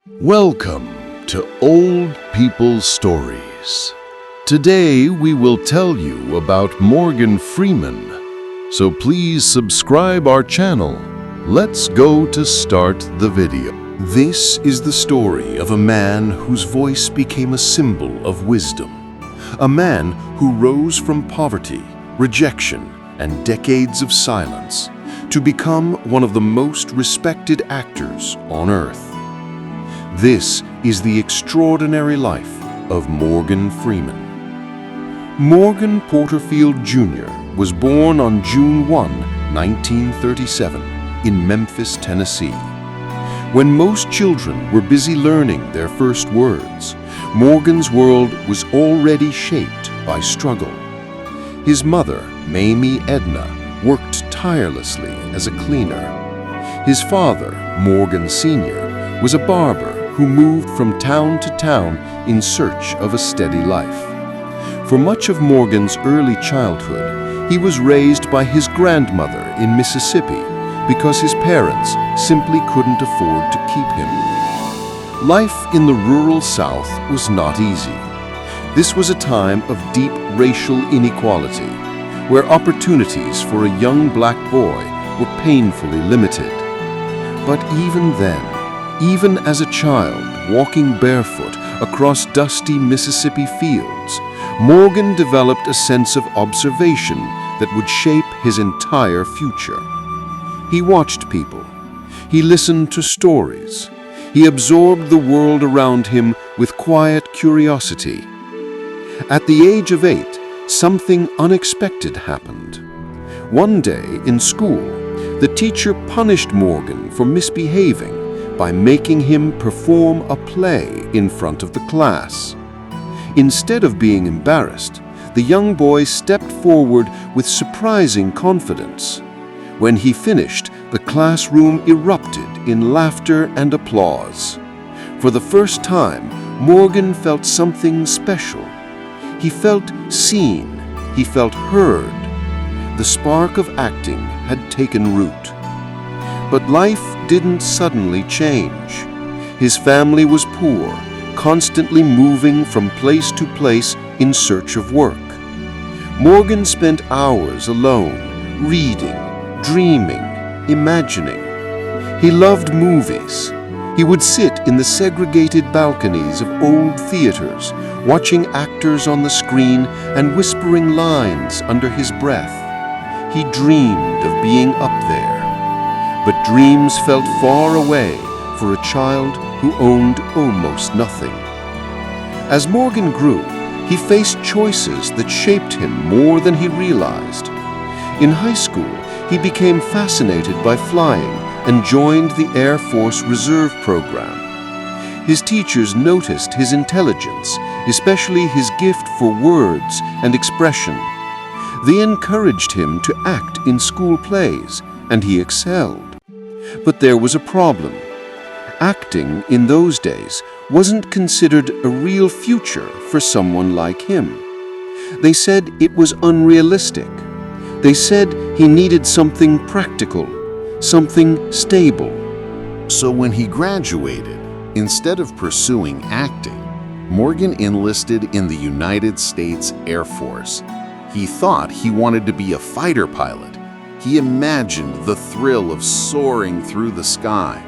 Welcome to Old People's Stories. Today we will tell you about Morgan Freeman. So please subscribe our channel. Let's go to start the video. This is the story of a man whose voice became a symbol of wisdom. A man who rose from poverty, rejection, and decades of silence to become one of the most respected actors on earth. This is the extraordinary life of Morgan Freeman. Morgan Porterfield Jr. was born on June 1, 1937, in Memphis, Tennessee. When most children were busy learning their first words, Morgan's world was already shaped by struggle. His mother, Mamie Edna, worked tirelessly as a cleaner. His father, Morgan Sr., was a barber who moved from town to town in search of a steady life. For much of Morgan's early childhood, he was raised by his grandmother in Mississippi because his parents simply couldn't afford to keep him. Life in the rural South was not easy. This was a time of deep racial inequality, where opportunities for a young black boy were painfully limited. But even then, even as a child walking barefoot across dusty Mississippi fields, Morgan developed a sense of observation that would shape his entire future. He watched people. He listened to stories. He absorbed the world around him with quiet curiosity. At the age of 8, something unexpected happened. One day in school, the teacher punished Morgan for misbehaving by making him perform a play in front of the class. Instead of being embarrassed, the young boy stepped forward with surprising confidence. When he finished, the classroom erupted in laughter and applause. For the first time, Morgan felt something special. He felt seen. He felt heard. The spark of acting had taken root. But life didn't suddenly change. His family was poor, constantly moving from place to place in search of work. Morgan spent hours alone, reading, dreaming, imagining. He loved movies. He would sit in the segregated balconies of old theaters, watching actors on the screen and whispering lines under his breath. He dreamed of being up there. But dreams felt far away for a child who owned almost nothing. As Morgan grew, he faced choices that shaped him more than he realized. In high school, he became fascinated by flying and joined the Air Force Reserve program. His teachers noticed his intelligence, especially his gift for words and expression. They encouraged him to act in school plays, and he excelled. But there was a problem. Acting in those days wasn't considered a real future for someone like him. They said it was unrealistic. They said he needed something practical, something stable. So when he graduated, instead of pursuing acting, Morgan enlisted in the United States Air Force. He thought he wanted to be a fighter pilot. He imagined the thrill of soaring through the sky.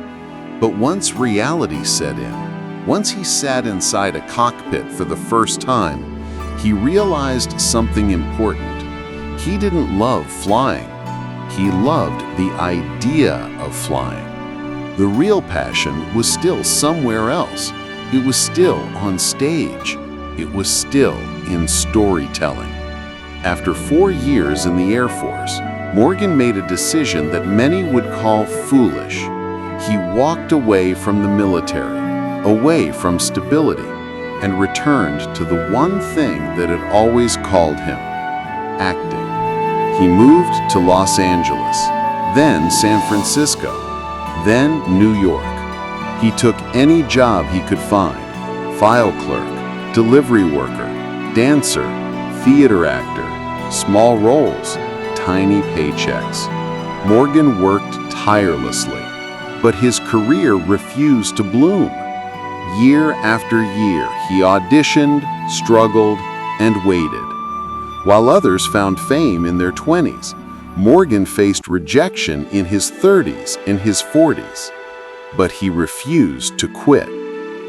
But once reality set in, once he sat inside a cockpit for the first time, he realized something important. He didn't love flying. He loved the idea of flying. The real passion was still somewhere else. It was still on stage. It was still in storytelling. After 4 years in the Air Force, Morgan made a decision that many would call foolish. He walked away from the military, away from stability, and returned to the one thing that had always called him: acting. He moved to Los Angeles, then San Francisco, then New York. He took any job he could find: file clerk, delivery worker, dancer, theater actor, small roles, tiny paychecks. Morgan worked tirelessly, but his career refused to bloom. Year after year, he auditioned, struggled, and waited. While others found fame in their 20s, Morgan faced rejection in his 30s and his 40s. But he refused to quit.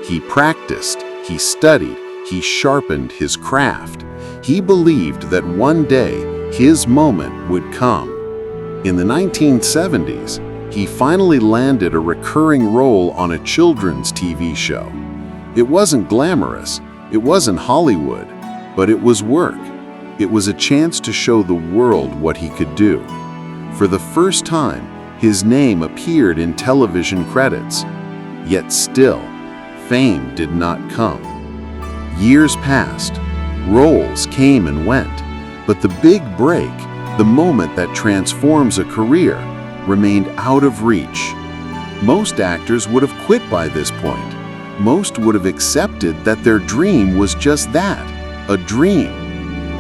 He practiced, he studied, he sharpened his craft. He believed that one day his moment would come. In the 1970s, he finally landed a recurring role on a children's TV show. It wasn't glamorous, it wasn't Hollywood, but it was work. It was a chance to show the world what he could do. For the first time, his name appeared in television credits. Yet still, fame did not come. Years passed, roles came and went, but the big break, the moment that transforms a career, remained out of reach. Most actors would have quit by this point. Most would have accepted that their dream was just that, a dream.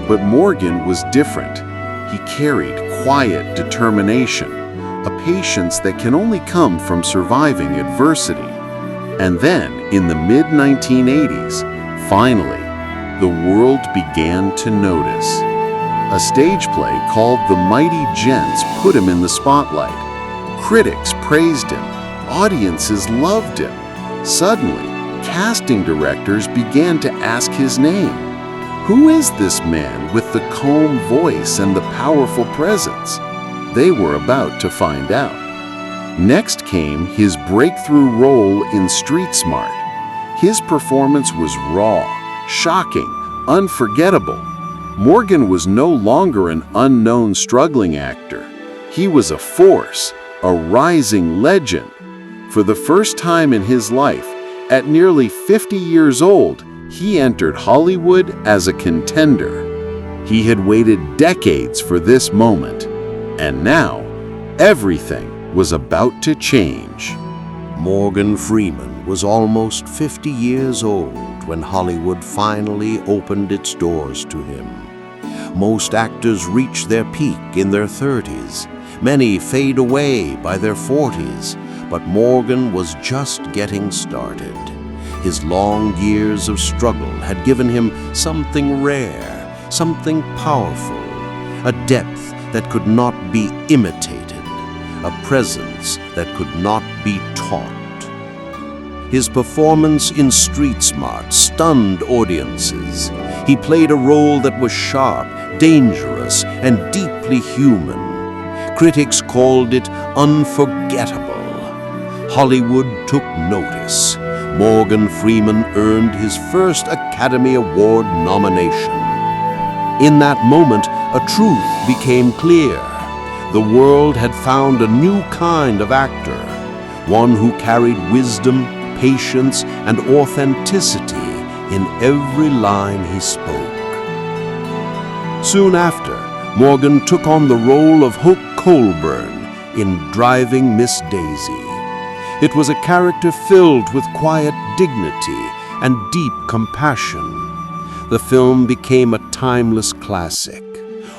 But Morgan was different. He carried quiet determination, a patience that can only come from surviving adversity. And then, in the mid-1980s, finally, the world began to notice. A stage play called The Mighty Gents put him in the spotlight. Critics praised him. Audiences loved him. Suddenly, casting directors began to ask his name. Who is this man with the calm voice and the powerful presence? They were about to find out. Next came his breakthrough role in Street Smart. His performance was raw, shocking, unforgettable. Morgan was no longer an unknown struggling actor. He was a force, a rising legend. For the first time in his life, at nearly 50 years old, he entered Hollywood as a contender. He had waited decades for this moment, and now everything was about to change. Morgan Freeman was almost 50 years old when Hollywood finally opened its doors to him. Most actors reach their peak in their 30s. Many fade away by their 40s, but Morgan was just getting started. His long years of struggle had given him something rare, something powerful, a depth that could not be imitated, a presence that could not be taught. His performance in Street Smart stunned audiences. He played a role that was sharp, dangerous, and deeply human. Critics called it unforgettable. Hollywood took notice. Morgan Freeman earned his first Academy Award nomination. In that moment, a truth became clear. The world had found a new kind of actor, one who carried wisdom, patience, and authenticity in every line he spoke. Soon after, Morgan took on the role of Hope Colburn in Driving Miss Daisy. It was a character filled with quiet dignity and deep compassion. The film became a timeless classic.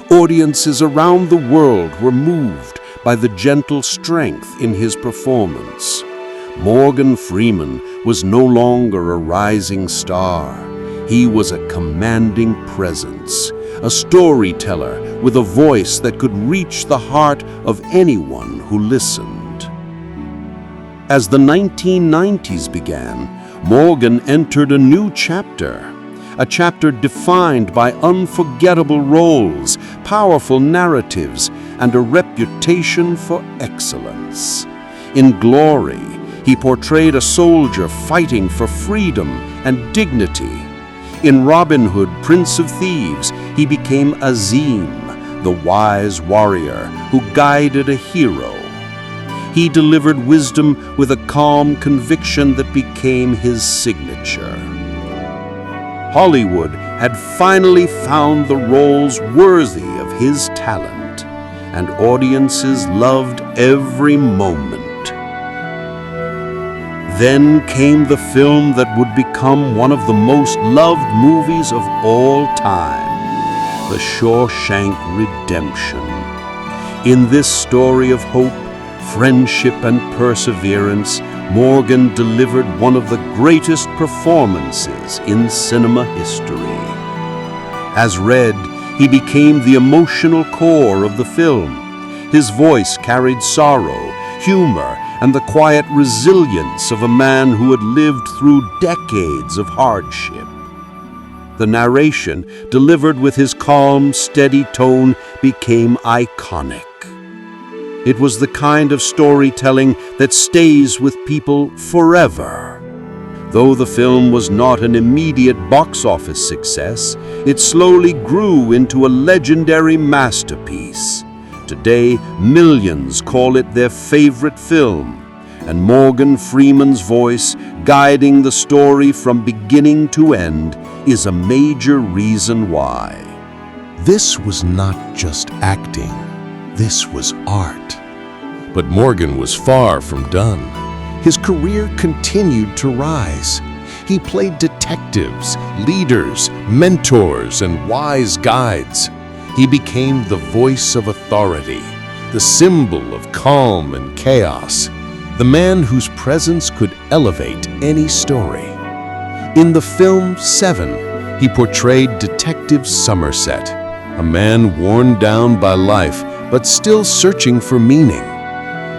Audiences around the world were moved by the gentle strength in his performance. Morgan Freeman was no longer a rising star. He was a commanding presence, a storyteller with a voice that could reach the heart of anyone who listened. As the 1990s began, Morgan entered a new chapter, a chapter defined by unforgettable roles, powerful narratives, and a reputation for excellence. In Glory, he portrayed a soldier fighting for freedom and dignity. In Robin Hood, Prince of Thieves, he became Azim, the wise warrior who guided a hero. He delivered wisdom with a calm conviction that became his signature. Hollywood had finally found the roles worthy of his talent, and audiences loved every moment. Then came the film that would become one of the most loved movies of all time, The Shawshank Redemption. In this story of hope, friendship, and perseverance, Morgan delivered one of the greatest performances in cinema history. As Red, he became the emotional core of the film. His voice carried sorrow, humor, and the quiet resilience of a man who had lived through decades of hardship. The narration, delivered with his calm, steady tone, became iconic. It was the kind of storytelling that stays with people forever. Though the film was not an immediate box office success, it slowly grew into a legendary masterpiece. Today, millions call it their favorite film, and Morgan Freeman's voice, guiding the story from beginning to end, is a major reason why. This was not just acting, this was art. But Morgan was far from done. His career continued to rise. He played detectives, leaders, mentors, and wise guides. He became the voice of authority, the symbol of calm and chaos, the man whose presence could elevate any story. In the film Seven, he portrayed Detective Somerset, a man worn down by life but still searching for meaning.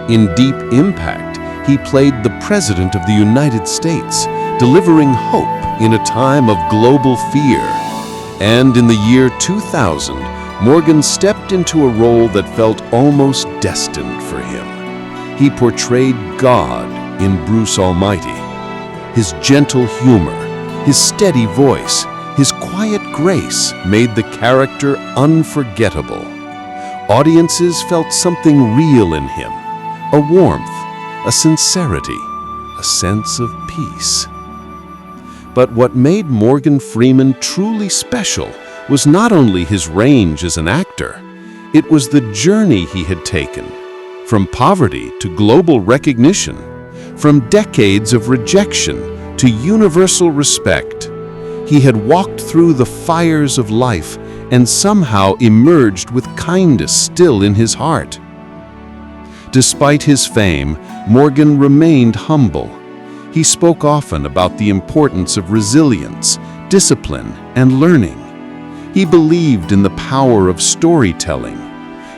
In Deep Impact, he played the President of the United States, delivering hope in a time of global fear. And in the year 2000, Morgan stepped into a role that felt almost destined for him. He portrayed God in Bruce Almighty. His gentle humor, his steady voice, his quiet grace made the character unforgettable. Audiences felt something real in him, a warmth, a sincerity, a sense of peace. But what made Morgan Freeman truly special was not only his range as an actor, it was the journey he had taken, from poverty to global recognition, from decades of rejection to universal respect. He had walked through the fires of life and somehow emerged with kindness still in his heart. Despite his fame, Morgan remained humble. He spoke often about the importance of resilience, discipline, and learning. He believed in the power of storytelling.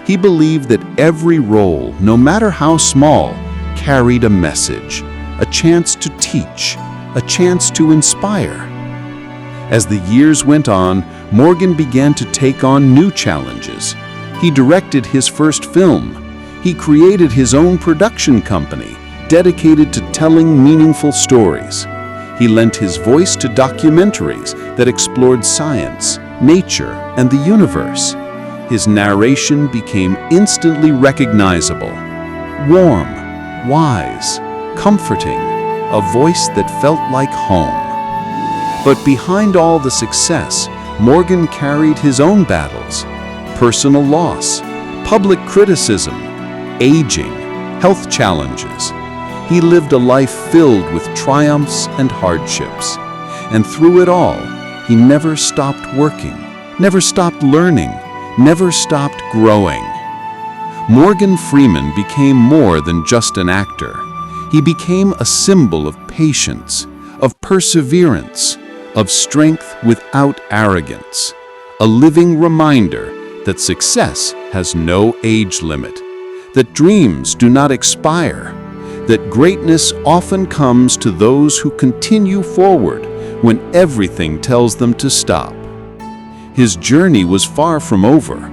He believed that every role, no matter how small, carried a message, a chance to teach, a chance to inspire. As the years went on, Morgan began to take on new challenges. He directed his first film. He created his own production company, dedicated to telling meaningful stories. He lent his voice to documentaries that explored science, nature, and the universe. His narration became instantly recognizable. Warm, wise, comforting, a voice that felt like home. But behind all the success, Morgan carried his own battles: personal loss, public criticism, aging, health challenges. He lived a life filled with triumphs and hardships. And through it all, he never stopped working, never stopped learning, never stopped growing. Morgan Freeman became more than just an actor. He became a symbol of patience, of perseverance, of strength without arrogance, a living reminder that success has no age limit, that dreams do not expire, that greatness often comes to those who continue forward when everything tells them to stop. His journey was far from over.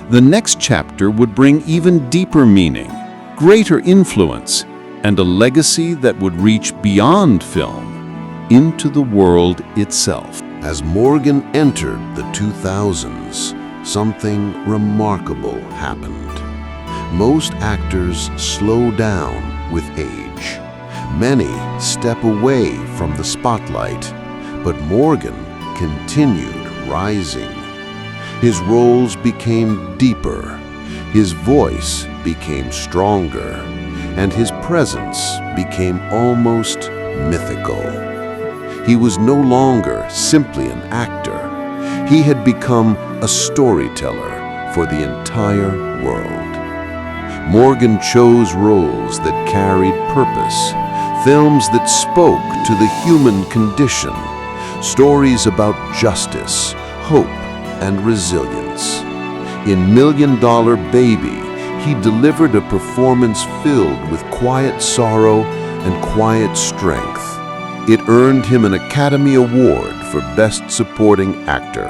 The next chapter would bring even deeper meaning, greater influence, and a legacy that would reach beyond film into the world itself. As Morgan entered the 2000s, something remarkable happened. Most actors slow down with age. Many step away from the spotlight, but Morgan continued rising. His roles became deeper, his voice became stronger, and his presence became almost mythical. He was no longer simply an actor. He had become a storyteller for the entire world. Morgan chose roles that carried purpose, films that spoke to the human condition, stories about justice, hope, and resilience. In $1 Million Baby, he delivered a performance filled with quiet sorrow and quiet strength. It earned him an Academy Award for Best Supporting Actor.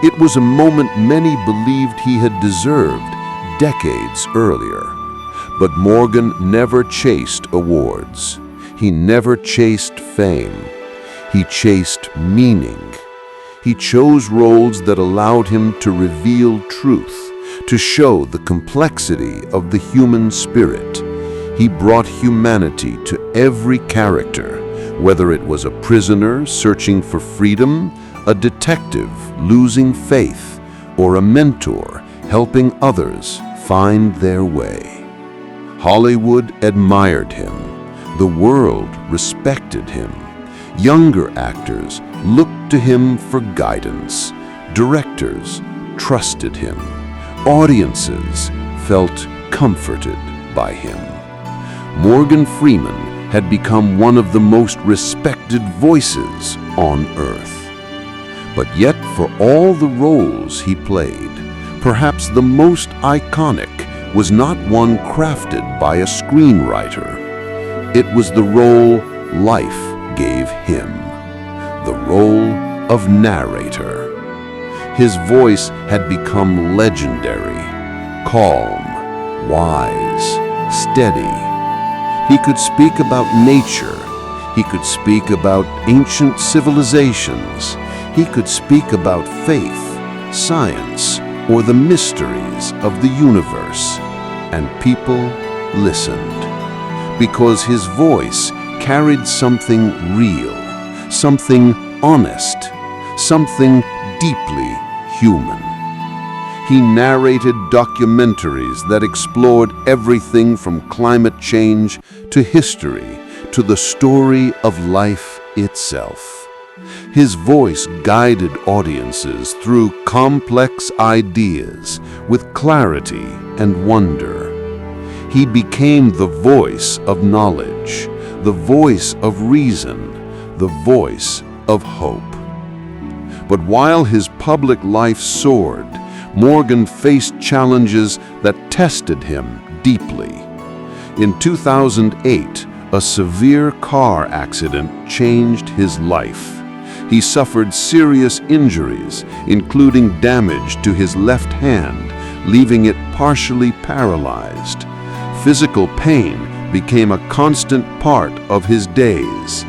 It was a moment many believed he had deserved decades earlier. But Morgan never chased awards. He never chased fame. He chased meaning. He chose roles that allowed him to reveal truth, to show the complexity of the human spirit. He brought humanity to every character, whether it was a prisoner searching for freedom, a detective losing faith, or a mentor helping others find their way. Hollywood admired him. The world respected him. Younger actors looked to him for guidance. Directors trusted him. Audiences felt comforted by him. Morgan Freeman had become one of the most respected voices on earth. But yet, for all the roles he played, perhaps the most iconic was not one crafted by a screenwriter. It was the role life gave him, the role of narrator. His voice had become legendary, calm, wise, steady. He could speak about nature. He could speak about ancient civilizations. He could speak about faith, science, or the mysteries of the universe. And people listened, because his voice carried something real, something honest, something deeply human. He narrated documentaries that explored everything from climate change to history to the story of life itself. His voice guided audiences through complex ideas with clarity and wonder. He became the voice of knowledge, the voice of reason, the voice of hope. But while his public life soared, Morgan faced challenges that tested him deeply. In 2008, a severe car accident changed his life. He suffered serious injuries, including damage to his left hand, leaving it partially paralyzed. Physical pain became a constant part of his days.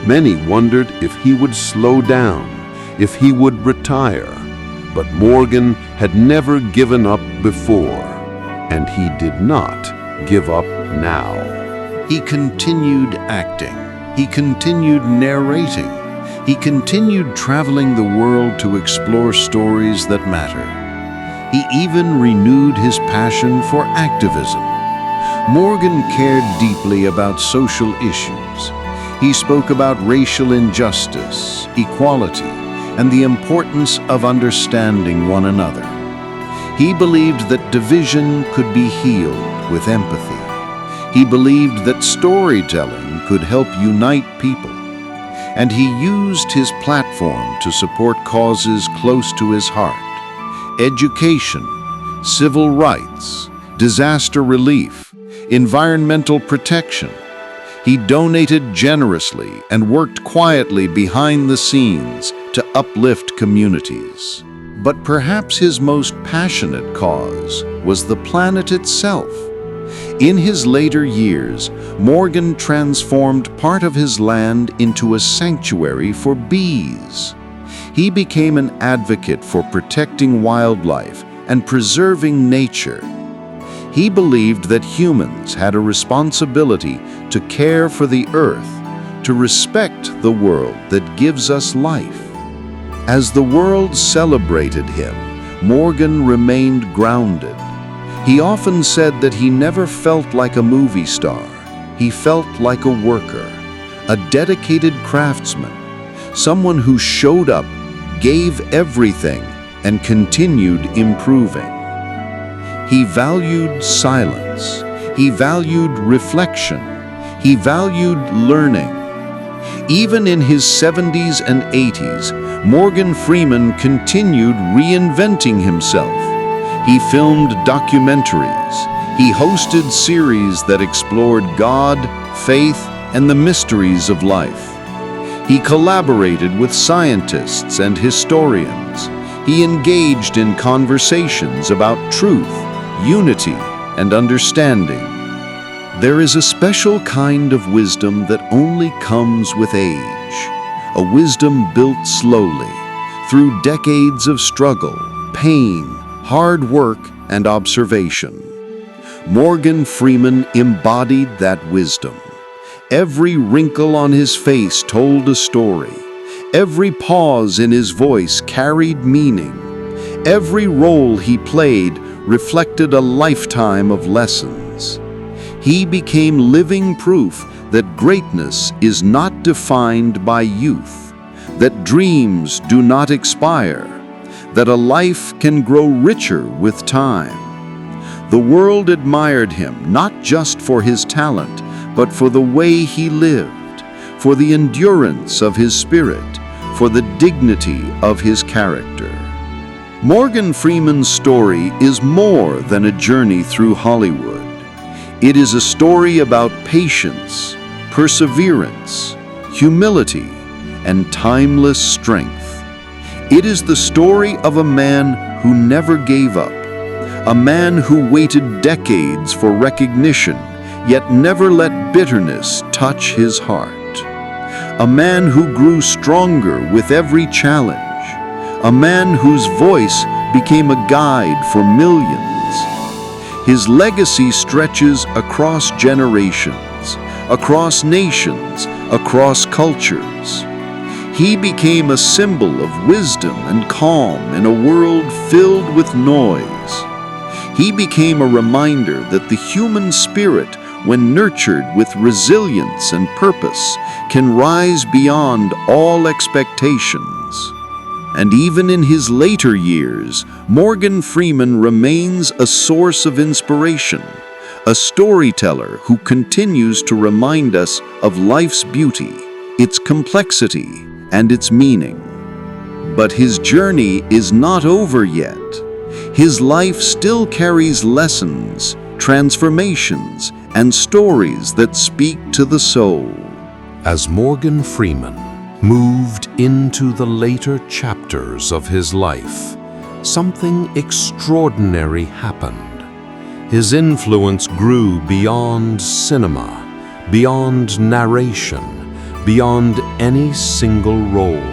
Many wondered if he would slow down, if he would retire. But Morgan had never given up before, and he did not give up now. He continued acting. He continued narrating. He continued traveling the world to explore stories that matter. He even renewed his passion for activism. Morgan cared deeply about social issues. He spoke about racial injustice, equality, and the importance of understanding one another. He believed that division could be healed with empathy. He believed that storytelling could help unite people. And he used his platform to support causes close to his heart: education, civil rights, disaster relief, environmental protection. He donated generously and worked quietly behind the scenes to uplift communities. But perhaps his most passionate cause was the planet itself. In his later years, Morgan transformed part of his land into a sanctuary for bees. He became an advocate for protecting wildlife and preserving nature. He believed that humans had a responsibility to care for the earth, to respect the world that gives us life. As the world celebrated him, Morgan remained grounded. He often said that he never felt like a movie star. He felt like a worker, a dedicated craftsman, someone who showed up, gave everything, and continued improving. He valued silence. He valued reflection. He valued learning. Even in his 70s and 80s, Morgan Freeman continued reinventing himself. He filmed documentaries. He hosted series that explored God, faith, and the mysteries of life. He collaborated with scientists and historians. He engaged in conversations about truth, unity, and understanding. There is a special kind of wisdom that only comes with age, a wisdom built slowly, through decades of struggle, pain, hard work, and observation. Morgan Freeman embodied that wisdom. Every wrinkle on his face told a story. Every pause in his voice carried meaning. Every role he played reflected a lifetime of lessons. He became living proof that greatness is not defined by youth, that dreams do not expire, that a life can grow richer with time. The world admired him not just for his talent, but for the way he lived, for the endurance of his spirit, for the dignity of his character. Morgan Freeman's story is more than a journey through Hollywood. It is a story about patience, perseverance, humility, and timeless strength. It is the story of a man who never gave up, a man who waited decades for recognition, yet never let bitterness touch his heart. A man who grew stronger with every challenge. A man whose voice became a guide for millions. His legacy stretches across generations, across nations, across cultures. He became a symbol of wisdom and calm in a world filled with noise. He became a reminder that the human spirit, when nurtured with resilience and purpose, can rise beyond all expectations. And even in his later years, Morgan Freeman remains a source of inspiration, a storyteller who continues to remind us of life's beauty, its complexity, and its meaning. But his journey is not over yet. His life still carries lessons, transformations, and stories that speak to the soul. As Morgan Freeman moved into the later chapters of his life, something extraordinary happened. His influence grew beyond cinema, beyond narration, beyond any single role.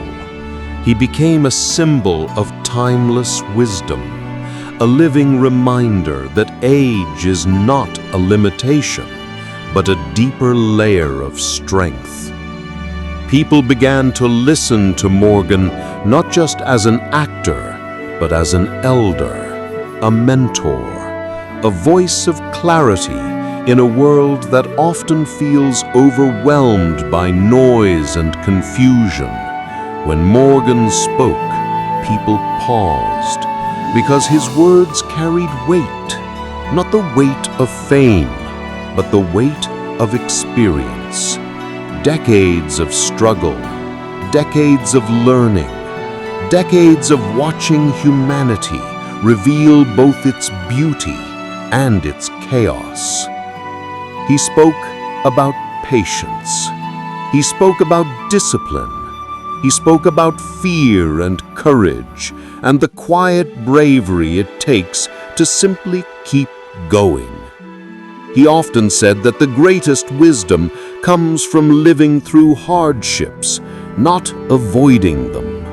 He became a symbol of timeless wisdom, a living reminder that age is not a limitation, but a deeper layer of strength. People began to listen to Morgan not just as an actor, but as an elder, a mentor, a voice of clarity in a world that often feels overwhelmed by noise and confusion. When Morgan spoke, people paused, because his words carried weight, not the weight of fame, but the weight of experience. Decades of struggle, decades of learning, decades of watching humanity reveal both its beauty and its chaos. He spoke about patience. He spoke about discipline. He spoke about fear and courage and the quiet bravery it takes to simply keep going. He often said that the greatest wisdom comes from living through hardships, not avoiding them.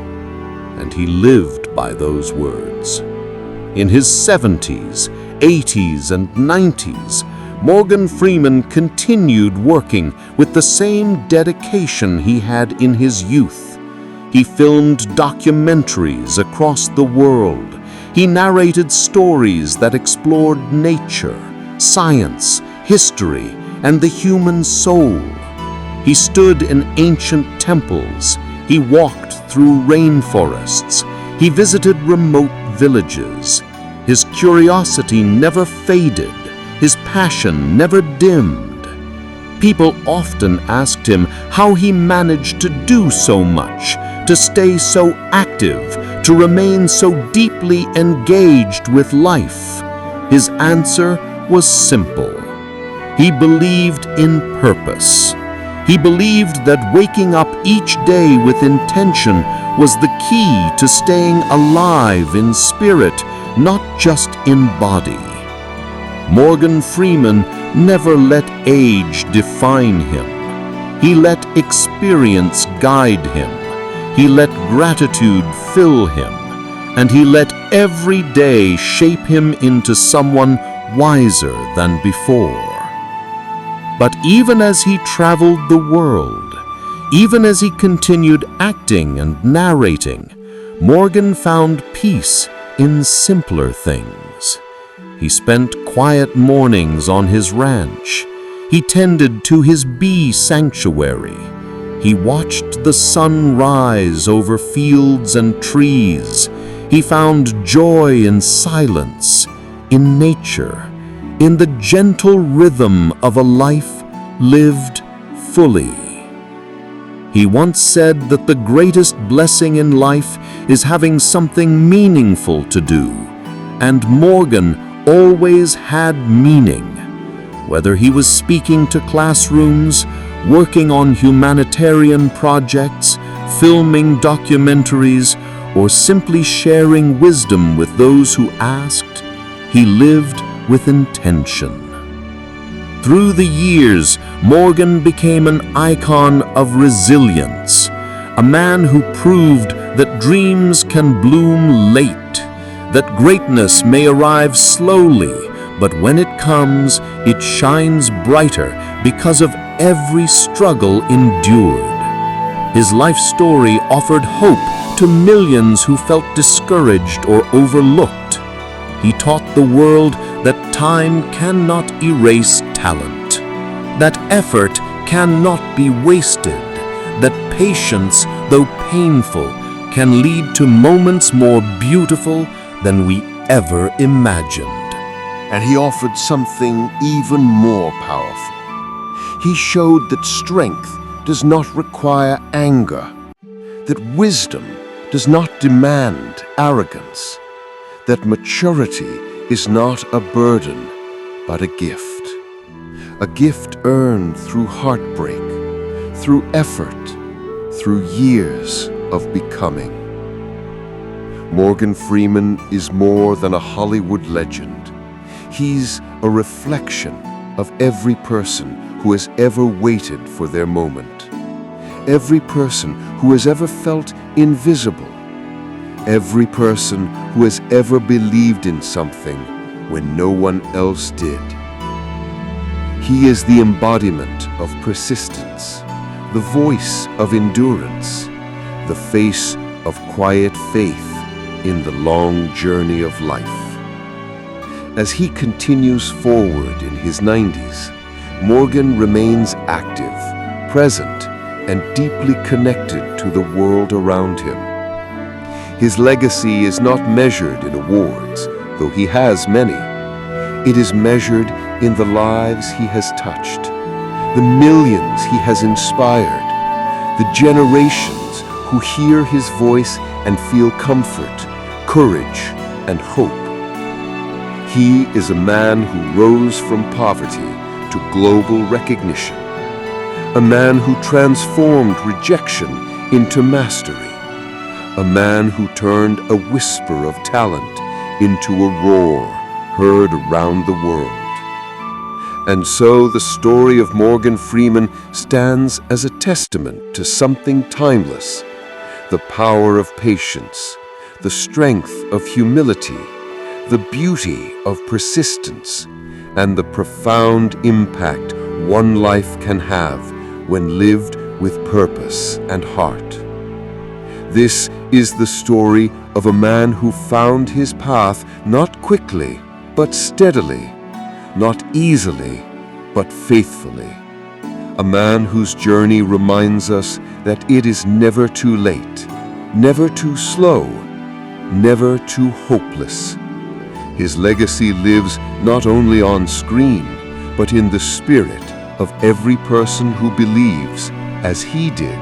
And he lived by those words. In his 70s, 80s, and 90s, Morgan Freeman continued working with the same dedication he had in his youth. He filmed documentaries across the world. He narrated stories that explored nature, science, history, and the human soul. He stood in ancient temples. He walked through rainforests. He visited remote villages. His curiosity never faded. His passion never dimmed. People often asked him how he managed to do so much, to stay so active, to remain so deeply engaged with life. His answer was simple. He believed in purpose. He believed that waking up each day with intention was the key to staying alive in spirit, not just in body. Morgan Freeman never let age define him. He let experience guide him. He let gratitude fill him. And he let every day shape him into someone wiser than before. But even as he traveled the world, even as he continued acting and narrating, Morgan found peace in simpler things. He spent quiet mornings on his ranch. He tended to his bee sanctuary. He watched the sun rise over fields and trees. He found joy in silence, in nature, in the gentle rhythm of a life lived fully. He once said that the greatest blessing in life is having something meaningful to do, and Morgan always had meaning. Whether he was speaking to classrooms, working on humanitarian projects, filming documentaries, or simply sharing wisdom with those who asked, he lived with intention. Through the years, Morgan became an icon of resilience, a man who proved that dreams can bloom late, that greatness may arrive slowly, but when it comes, it shines brighter because of every struggle endured. His life story offered hope to millions who felt discouraged or overlooked. He taught the world that time cannot erase talent, that effort cannot be wasted, that patience, though painful, can lead to moments more beautiful than we ever imagined. And he offered something even more powerful. He showed that strength does not require anger, that wisdom does not demand arrogance, that maturity is not a burden, but a gift earned through heartbreak, through effort, through years of becoming. Morgan Freeman is more than a Hollywood legend. He's a reflection of every person who has ever waited for their moment, every person who has ever felt invisible, every person who has ever believed in something when no one else did. He is the embodiment of persistence, the voice of endurance, the face of quiet faith in the long journey of life. As he continues forward in his 90s, Morgan remains active, present, and deeply connected to the world around him. His legacy is not measured in awards, though he has many. It is measured in the lives he has touched, the millions he has inspired, the generations who hear his voice and feel comfort, courage, and hope. He is a man who rose from poverty to global recognition, a man who transformed rejection into mastery, a man who turned a whisper of talent into a roar heard around the world. And so the story of Morgan Freeman stands as a testament to something timeless, the power of patience, the strength of humility, the beauty of persistence, and the profound impact one life can have when lived with purpose and heart. This is the story of a man who found his path not quickly, but steadily, not easily, but faithfully. A man whose journey reminds us that it is never too late, never too slow, never too hopeless. His legacy lives not only on screen, but in the spirit, of every person who believes, as he did,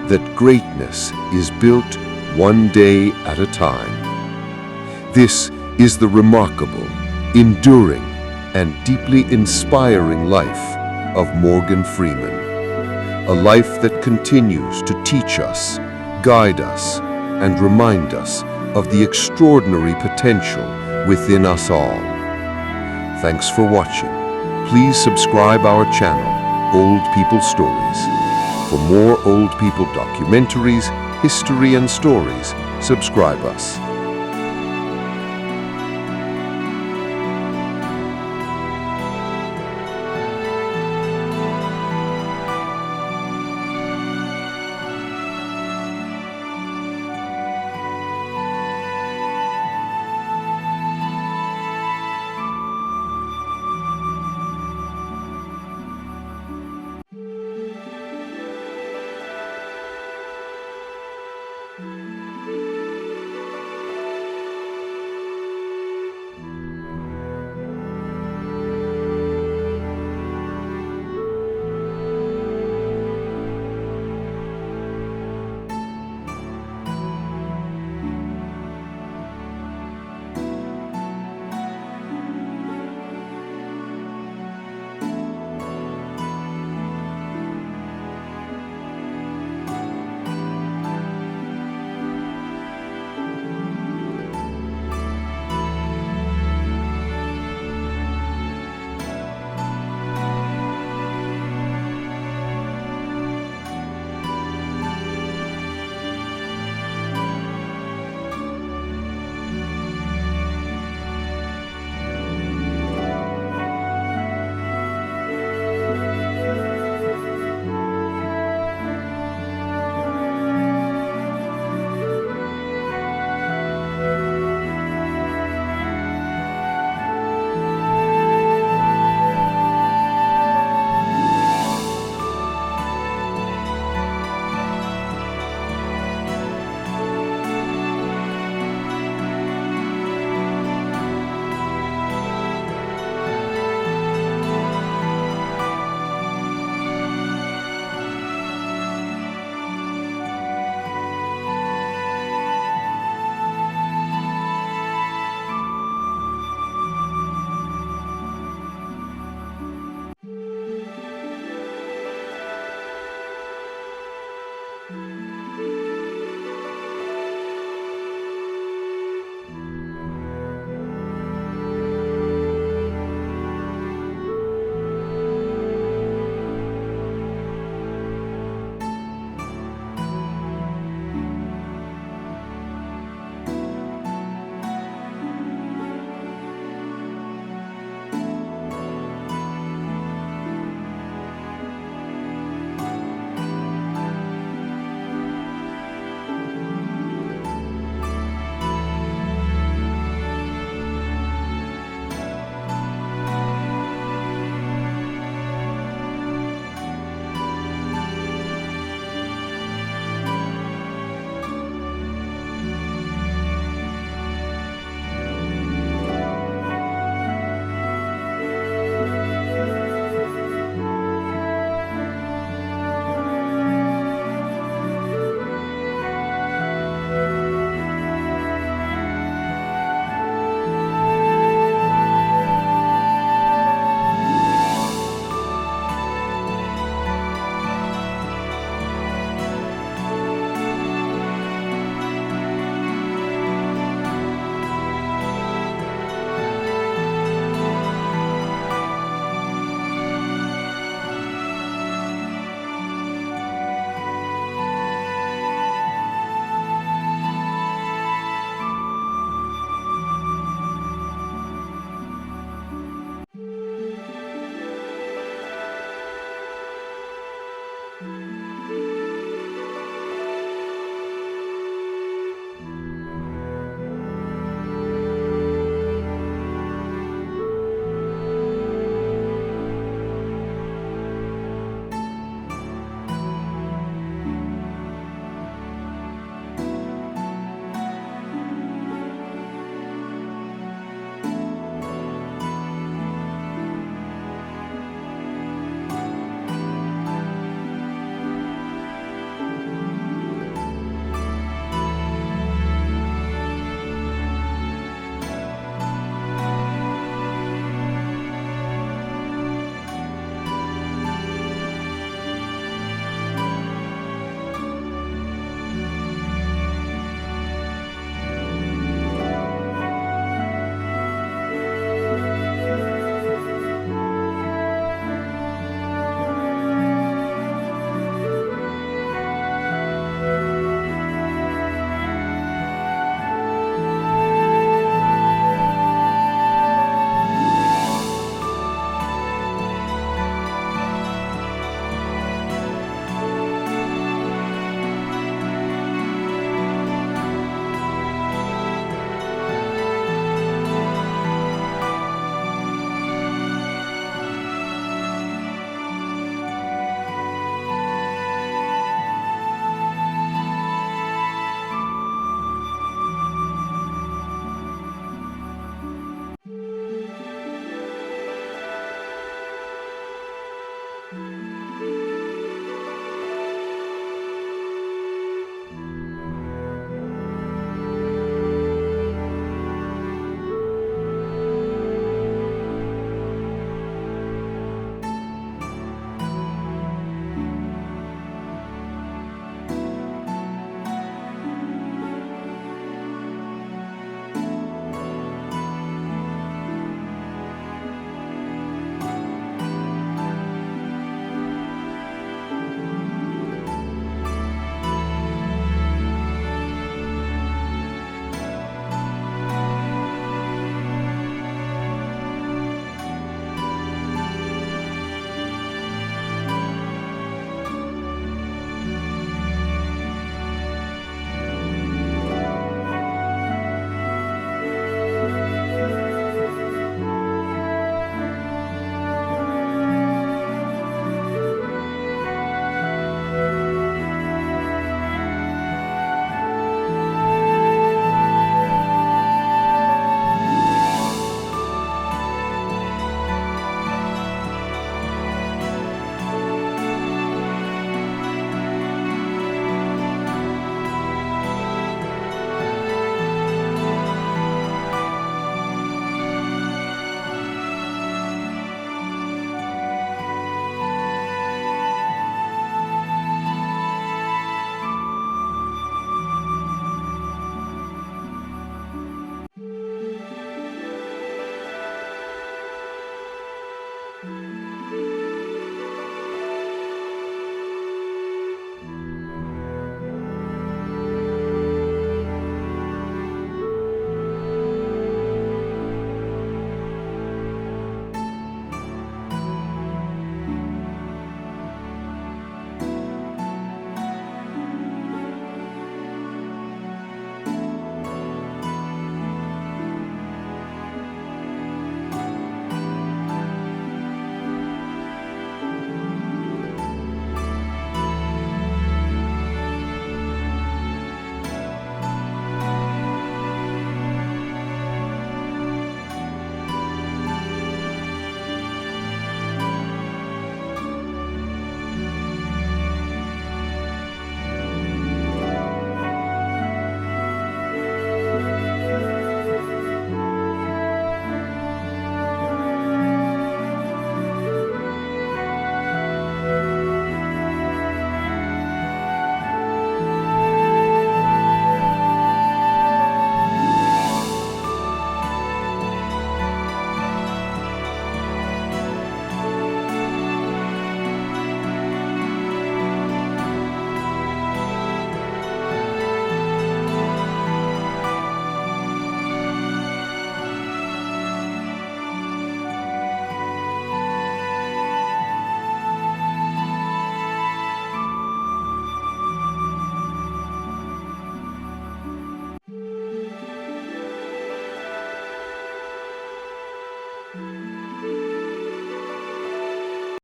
that greatness is built one day at a time. This is the remarkable, enduring, and deeply inspiring life of Morgan Freeman. A life that continues to teach us, guide us, and remind us of the extraordinary potential within us all. Thanks for watching. Please subscribe our channel, Old People Stories. For more old people documentaries, history, and stories, subscribe us.